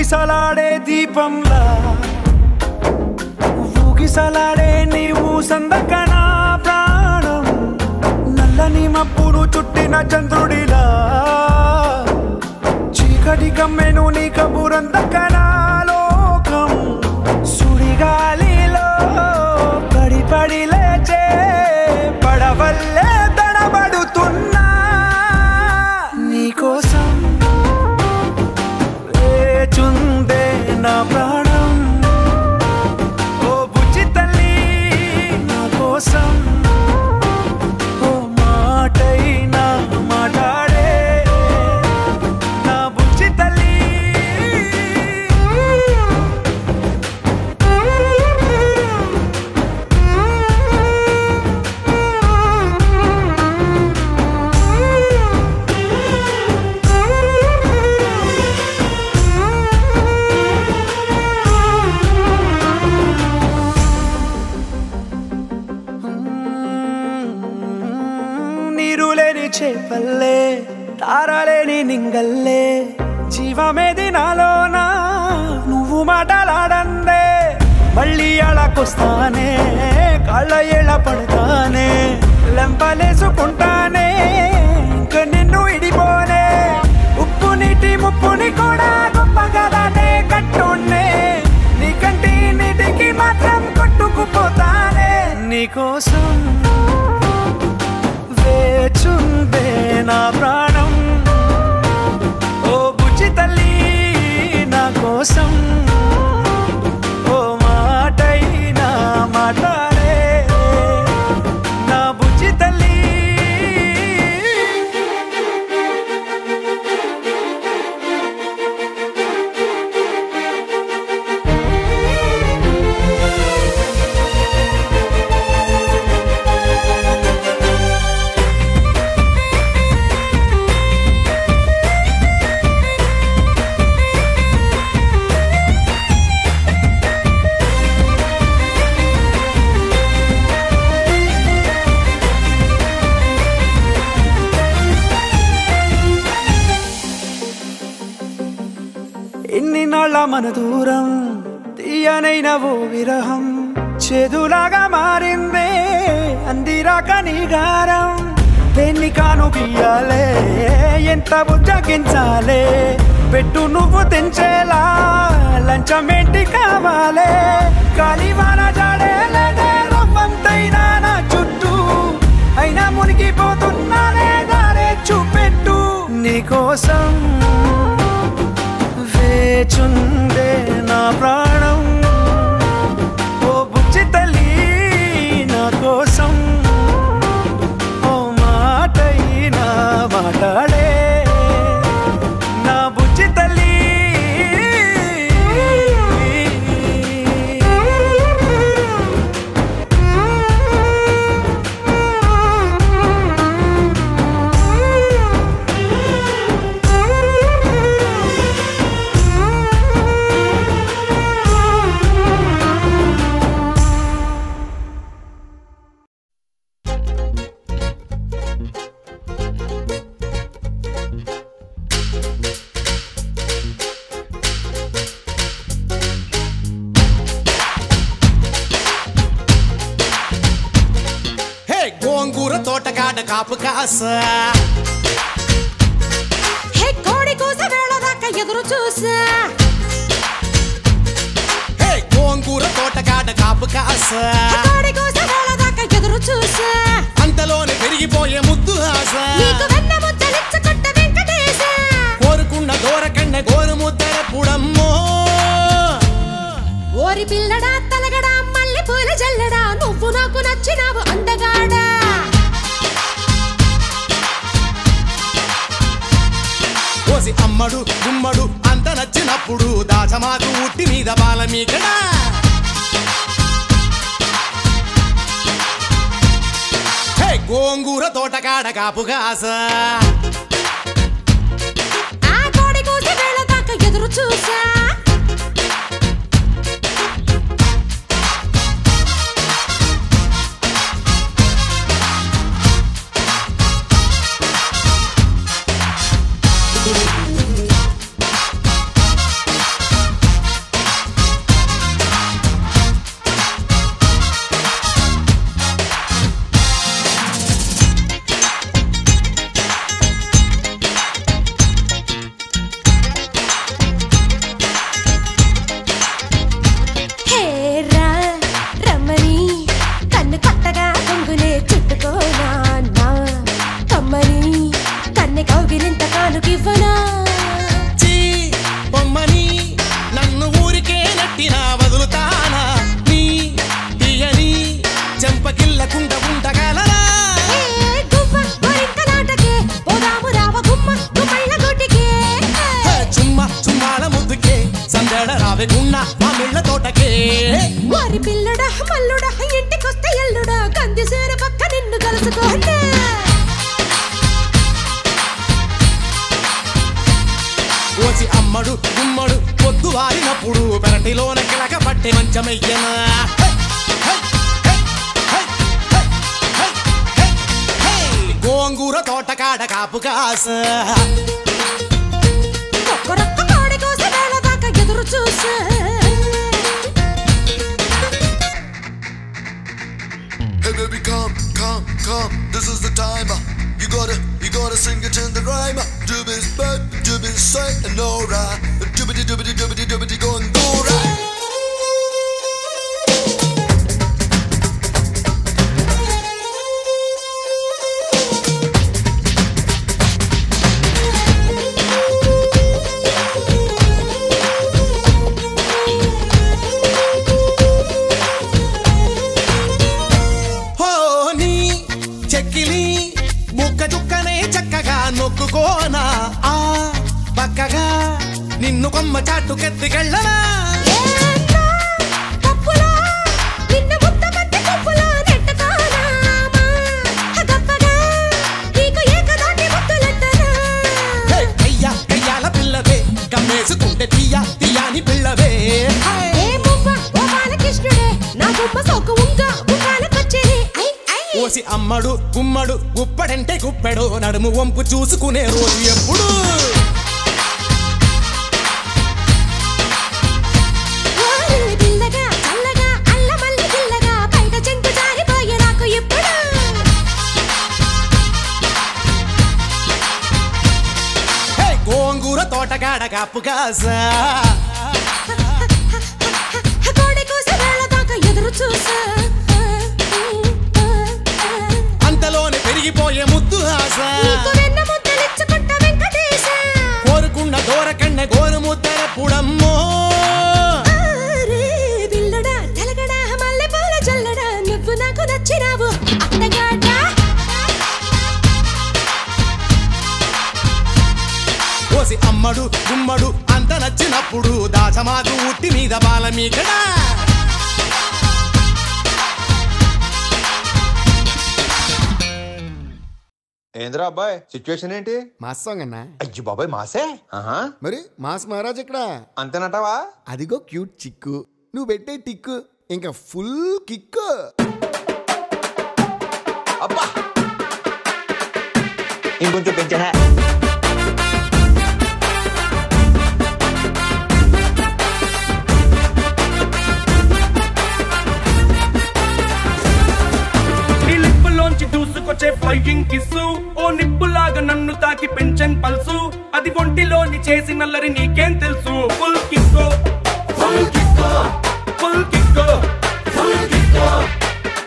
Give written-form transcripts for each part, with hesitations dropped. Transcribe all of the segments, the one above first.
ఊగిసలాడే దీపంలా ఊగిసలాడే నీవు సందకనా ప్రాణం నల్లని మబ్బును చుట్టిన చంద్రుడిలా చీకటి కమ్మెను నీ కబురందకనా లోకం సుడిగాలిలో పడి లేచే పడవల్లే తడబడుతున్నా నీకోసం వేచుందే నా ప్రాణం ఓ బుజ్జి తల్లి నా కోసం ఓ మాటైనా మాట్లాడే నా బుజ్జి తల్లి చేపల్లే తారలేని నింగల్లే జీవమేది నాలోనా నువ్వు మాటలాడందే మళ్ళీ అళకొస్తానే కాళ్ళ ఏళ్ళ పడతానే లెంపలేసుకుంటానే ఇంక నిన్ను ఇడిపోనే ఉప్పు నీటి ముప్పుని కూడా గొప్పగా దాటే కట్టునే నీ కంటి నీటికి మాత్రం కొట్టుకుపోతానే నీకోసం వేచుందే నా ప్రాణం ఓ బుజ్జి తల్లి నా కోసం ఓ మాటైనా మాట్లాడే నా బుజ్జి తల్లి ఎన్ని నాళ్ళ మన దూరం తీయనైన ఓ విరహం చేదులాగా మారిందే అందిరాక నీగారం దేన్ని కాను గీయాలే ఎంత బుజ్జగించాలే పెట్టు నువ్వు తెంచేలా లంచమేంటి కావాలే కాలివాన జాడేలేదే రవ్వంతైనా నా చుట్టూ అయినా మునిగిపోతున్నానే దారే చూపెట్టు నీకోసం వేచుందే నా ప్రాణం ఓ బుజ్జి తల్లి నా కోసం ఓ మాటైనా మాట్లాడే నా బుజ్జి తల్లి గోంగూర తోటకాడ కాపు కాస హే కోడి కూస వేళ దాకా ఎదురు చూసా హే గోంగూర తోటకాడ కాపు కాస కోడి కూస వేళ దాకా ఎదురు చూసా అంతలోనే పెరిగిపోయే ముద్దు ఆశ నీకు వెన్న ముద్దలిచ్చుకుంట వెంకటేశ కోరుకున్న దూరకన్న గోరు ముద్దర పుడమ్మో ఓరి పిల్లడా తలగడా మల్లె పూల జల్లడా నువ్వు నాకు నచ్చినావు అందగాడా కోసి అమ్మడు గుమ్మడు అంత నచ్చినప్పుడు దాచమాకు ఉట్టి మీద బాల మీకడా హే గోంగూర తోటకాడ కాపు కాస ఆ కోడి కూస వేళ దాకా ఎదురు చూసా చెప్పనా చీ బొమ్మని నన్ను ఊరికే నట్టినా వదులుతానా నీ తీయని చెంపకిల్లకుండా ఉండగలనా చుమ్మాల ముద్దుకే సందడ రావే గున్న మా మిళ్ళ తోటకే వారి పిల్లడా మల్లుడా ఇంటికొస్తే ఎల్లుడా కందిసేర పక్క నిన్ను కలుసుకోండి ఓసి అమ్మడు గుమ్మడు పొద్దు వారినప్పుడు పెరటిలోన కిలక పట్టే మంచమయ్యనా గోంగూర తోట కాడ కాపు కాస ఒక్కరొక్క కోడి కోస వేళ దాకా ఎదురు చూసా Hey baby, come, this is the time. You gotta sing it in the rhyme. Doobies bad, doobies say and alright. Doobity doobity doobity doobity go and go right. నొక్కుకోనా ఆ పక్కగా నిన్ను కొమ్మ చాటుకెత్తికెళ్ళనా కయ్యాల పిల్లవే కమ్మేసుకుంటే తీయా తీయాని పిల్లవే ఓసి అమ్మడు గుమ్మడు గుప్పడంటే గుప్పెడు నడుము వంపు చూసుకునే రోజు ఎప్పుడు గోంగూర తోటగాడ కాపు కాసా ఎదురు చూసా అంతలోనే పెరిగిపోయే ముద్దు ఆశ కోరుకున్న దూరకన్న గోరు ముద్దర పుడమ్మో పిల్లడా తెలగడా మల్లె పూల చల్లడా నువ్వు నాకు నచ్చినావు అందగాడా ఓసి అమ్మడు గుమ్మడు అంత నచ్చినప్పుడు దాచమాకు ఉట్టి మీద బాల మీకడా ఏంద్రా అబ్బాయి సిచ్యువేషన్ ఏంటి? మాస్ సాంగ్ అన్నా. అయ్యి బాబాయ్ మాసే. మరి మాస్ మహారాజ్ ఇక్కడ అంతేనటావా? అదిగో క్యూట్ చిక్కు, నువ్వు పెట్టే టిక్కు ఇంకా ఫుల్ కిక్. అబ్బా ఇంకొంచెం పెంచా. దూసుకొచ్చే ఫ్లైయింగ్ కిస్సు ఓ నిప్పులాగా నన్ను తాకి పెంచన్ పల్సు అది ఒంటిలోని చేసి నల్లరి నీకేం తెలుసు ఫుల్ కిక్కో ఫుల్ కిక్కో ఫుల్ కిక్కో ఫుల్ కిక్కో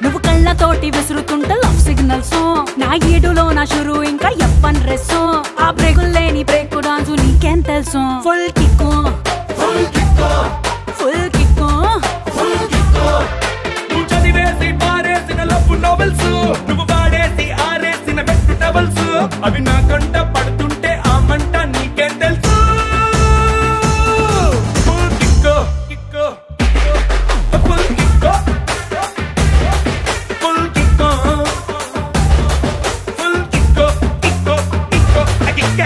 నువ్వు కళ్ళతోటి విసురుతుంట లవ్ సిగ్నల్స్ నా ఈడులో నా షురు ఇంకా ఎప్పన్ డ్రెస్ ఆ బ్రేకులు లేని బ్రేక్ డాన్స్ నీకేం తెలుసు ఫుల్ కిక్కో ఫుల్ కిక్కో ఫుల్ కిక్కో ఫుల్ కిక్కో నువ్వు చదివేసి పారేసిన లవ్ నోవెల్స్ నువ్వు వాడేసి ఆరేసిన బెస్ట్ టవల్స్ అవి నా కంట పడుతుంటే ఆ మంట నీకేం తెలుసు ఫుల్ కిక్కో కిక్కో ఫుల్ కిక్కో ఫుల్ కిక్కో ఫుల్ కిక్కో కిక్కో కిక్కో కిక్క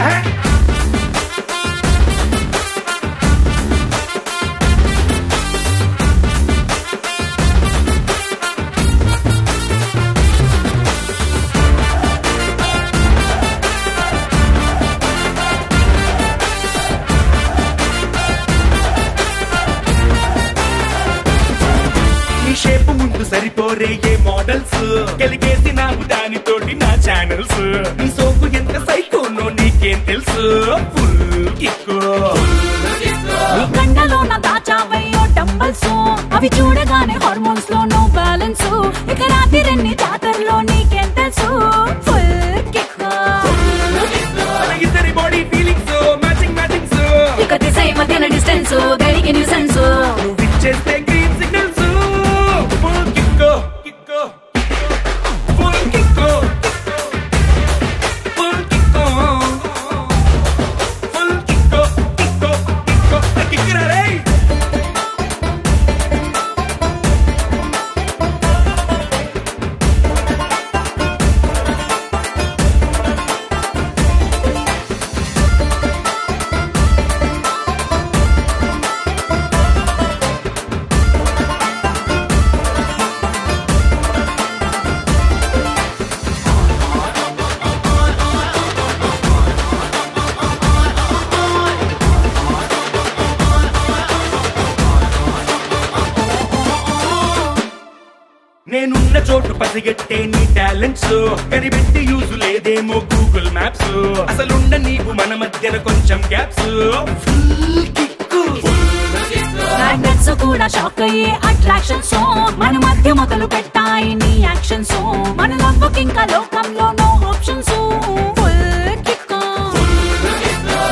సరిపోరే ఏ మోడల్స్ కలిగేసి నాకు దానితోటి నా ఛానల్స్ నీ సోకు ఎంత సైకోనో నీకేం తెలుసు ఫుల్ కిక్కో నీ కండలో నా దాచావయ్యో డంబల్స్ అవి చూడగానే హార్మోన్స్ లో నో బ్యాలెన్స్ ఇక రాత్రి జాతరలో నీకేం తెలుసు ఫుల్ కిక్కో ఇద్దరి బాడీ ఫీలింగ్స్ చోటు పసిగట్టే నీ టాలెంట్స్ కనిపెట్టి యూజ్ లేదేమో గూగుల్ మ్యాప్స్ అసలుండ నీకు మన మధ్యన కొంచెం గ్యాప్స్ మ్యాగ్నెట్స్ కూడా షాక్ అయ్యే అట్రాక్షన్స్ మన మధ్య మొదలు పెట్టాయి నీ యాక్షన్స్ మన లవ్వుకి ఇంకా లోకంలో నో ఆప్షన్స్ ఫుల్ కిక్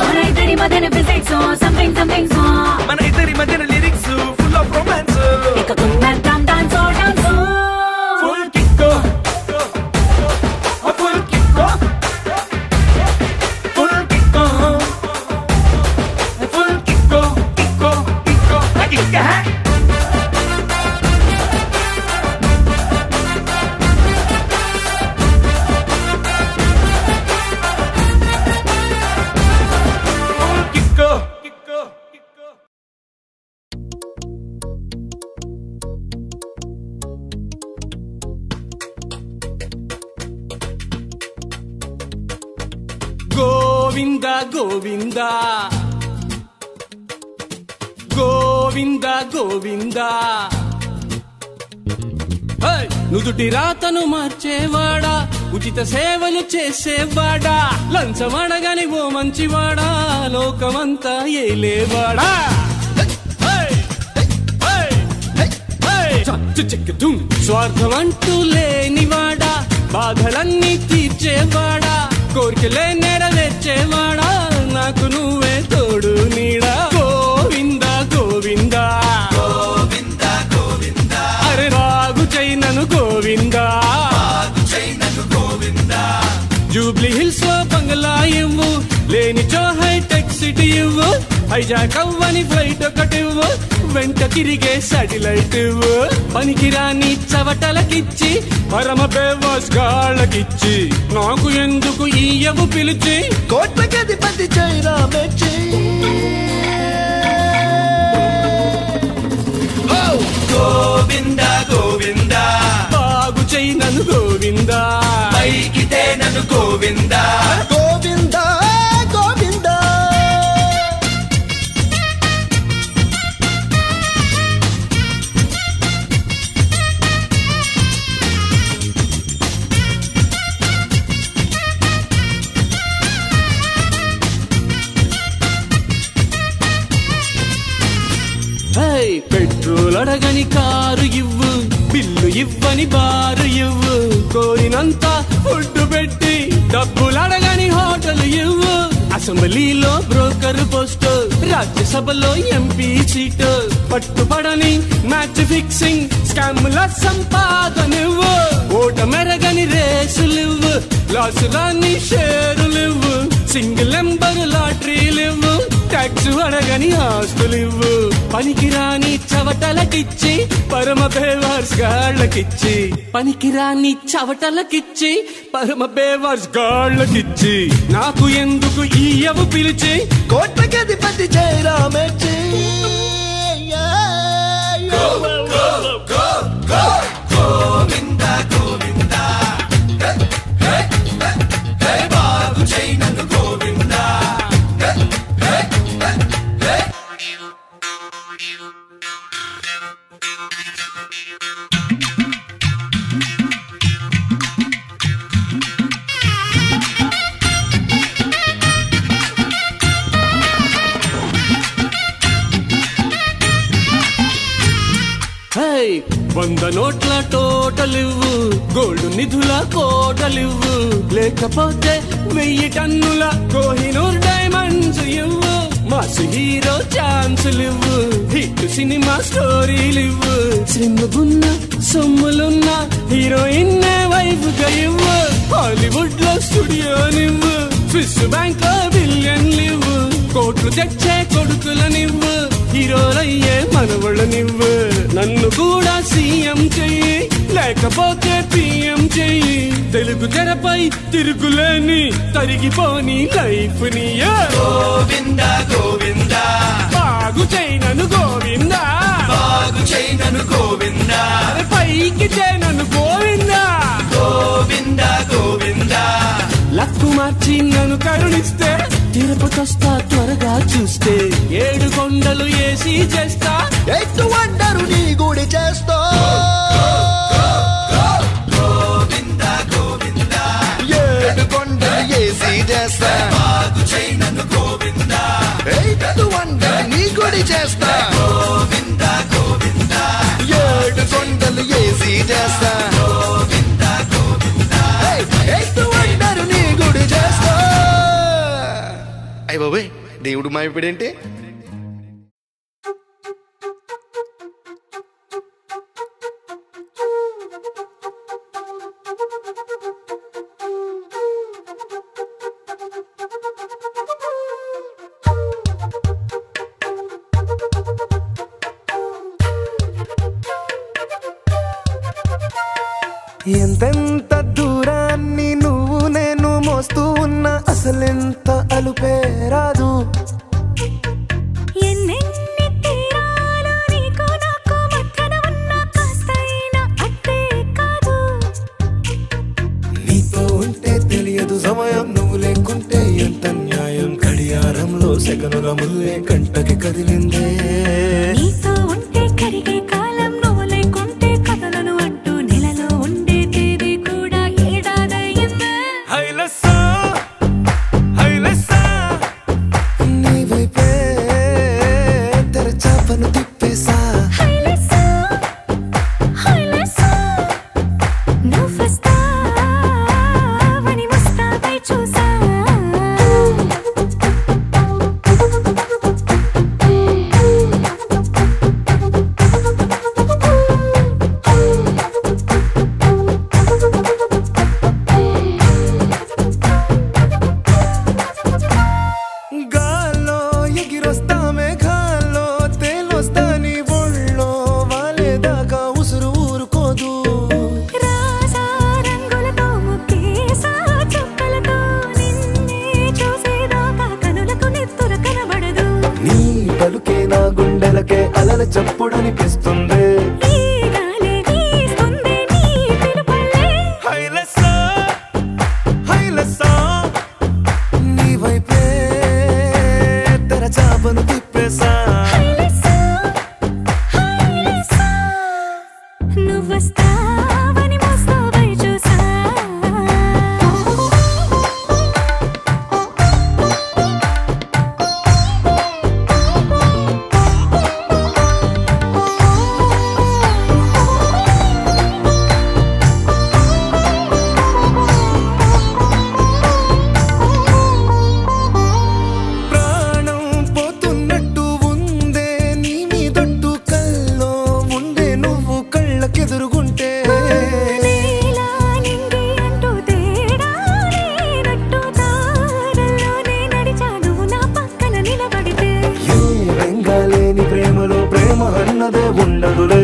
మన ఇద్దరి మధ్యన ఫిజిక్స్ సంథింగ్ మన ఇద్దరి మధ్యన లిరిక్స్ ఫుల్ ఆఫ్ రొమాన్స్ ఇక కుందర్దాం dance full kick full kick full kick full kick kick Govinda Govinda Govinda Govinda నుదుటి రాతను మార్చేవాడా ఉచిత సేవలు చేసేవాడా లంచమడగని ఓ మంచివాడా లోకమంతా ఏలేవాడా స్వార్థం అంటూ లేనివాడా బాధలన్నీ తీర్చేవాడా కోరికలే నెరవేర్చేవాడా నాకు నువ్వే తోడు నీడా గోవింద గోవింద గోవింద గోవింద అరే బాగు చైనను గోవింద గోవింద జూబ్లీ హిల్స్ లో బంగ్లా ఇవ్వు లేనిచో హైటెక్ సిటీ ఇవ్వు హైజాక్ అవ్వని ఫ్లైట్ ఒకటివ్వు వెంట తిరిగే సాటిలైట్ ఇవ్వు పనికిరాని చవటలకిచ్చి పరమ బేవాస్ గాళ్ళకిచ్చి నాకు ఎందుకు ఈయవు పిలిచి కోట్లకి అధిపతి చైరామెచ్చి గోవింద గోవింద బాగు చైనను గోవింద పైకితే నన్ను గోవింద గోవింద గోవింద పెట్రోల్ అడగని కారు ఇవ్వు బిల్లు ఇవ్వని బారు ఇవ్వు కోరినంత ఫుడ్ పెట్టి డబ్బులు అడగని హోటల్ ఇవ్వు అసెంబ్లీలో బ్రోకర్ పోస్ట్ రాజ్యసభలో ఎంపీ సీట్ పట్టుబడని మ్యాచ్ ఫిక్సింగ్ స్కామ్ల సంపాదనివ్వు ఓట మెరగని రేసులివ్వు లాసు రాని షేరులివ్వు సింగిల్ నెంబర్ లాటరీలివ్వు ట్యాక్స్ అడగని ఆస్తులివ్వు పనికిరాని చవటలకిచ్చి పరమ బేవార్స్ గాళ్ళకిచ్చి పనికిరాని చవటలకిచ్చి పరమ బేవార్స్ గాళ్ళకిచ్చి నాకు ఎందుకు ఈయవు పిలిచి కోట్లకి అధిపతి చైరామెచ్చి గోవింద గోవింద బాగు చైనను గోవింద వంద నోట్ల టోటలివ్వు గోల్డ్ నిధుల కోటలివ్వు లేకపోతే 1000 టన్నుల కోహినూర్ డైమండ్స్ ఇవ్వు మాస్ హీరో ఛాన్సులివ్వు హిట్ సినిమా స్టోరీలివ్వు శ్రీముగున్న సొమ్ములున్న హీరోయిన్ వైఫ్ గా ఇవ్వు హాలీవుడ్ లో స్టూడియోనివ్వు స్విస్ బ్యాంక్ లో బిలియన్లివ్వు కోట్లు తెచ్చే కొడుకులనివ్వు హీరోలయ్యే మనవళ్ళనివ్వు నన్ను కూడా సీఎం చెయ్యి లేకపోతే పిఎం చెయ్యి తెలుగు తెరపై తిరుగులేని తరిగిపోని లైఫ్ ని గోవింద గోవింద బాగు చైనను గోవింద బాగు చైనను గోవింద పైకి చైనను గోవింద గోవింద గోవింద లక్కు మార్చి నన్ను కరుణిస్తే తిరుపతొస్తా త్వరగా చూస్తే 7 కొండలు ఏసీ చేస్తా ఎట్టు వండరు నీ గుడి చేస్తా ఏసీ చేస్తా ఎయిత్ వండర్ నీ గుడి చేస్తా 7 కొండలు ఏసీ చేస్తా ఎయిత్ వండర్ నీ గుడి చేస్తా. అయ్య బాబోయ్ దేవుడు మాయపడేంటి? ఎంతెంత దూరాన్ని నువ్వు నేను మోస్తూ ఉన్నా అసలెంత అలుపే రాదు. ఎన్నెన్ని తీరాలు నీకు నాకు మధ్యన ఉన్న కాస్తైనా అట్టే కాదు. నీతో ఉంటే తెలియదు సమయం, నువ్వు లేకుంటే ఎంత న్యాయం. గడియారంలో సెకనుల ముల్లే కంటకి కదిలిందే. నీతో ఉంటే కరిగే కాలం, నువ్వు లేకుంటే కథలను అంటూ నెలలో ఉండే తేదీ కూడా ఏడాదయ్యిందే. నీ వైపే తెరచాపను తిప్పేసా. నువ్వొస్తావని ముస్తాబై చూసా. గాల్లో ఎగిరొస్తా మేఘాల్లో తేలొస్తా నీ ఒళ్ళో వాలేదాకా ఉసురు ఊరుకోదు. రాజా రంగులతో ముక్కేసా చుక్కలతో నిన్నే చూసేదాకా కనులకు నెత్తుర కనబడదు. నీ పలుకే నా గుండెలకే అలల చప్పుడనిపిస్తుంది. ఈ గాలి వీస్తుంది నీ పిలుపుల్లే. నీ వైపే తెరచాపను తిప్పేసా. నువ్వొస్తావని ముస్తాబై చూసా. ప్రాణం పోతున్నట్టు ఉందే నీ మీదొట్టు, కల్లో ఉండే నువ్వు కళ్ళకెదురుగుంటే. నీలా నింగి అంటూ తేడా లేనట్టు తారల్లోనే నడిచా నువ్వు నా పక్కన నిలబడితే. ఏ వెంగాలేని ప్రేమలో ప్రేమ అన్నదే ఉండదులే.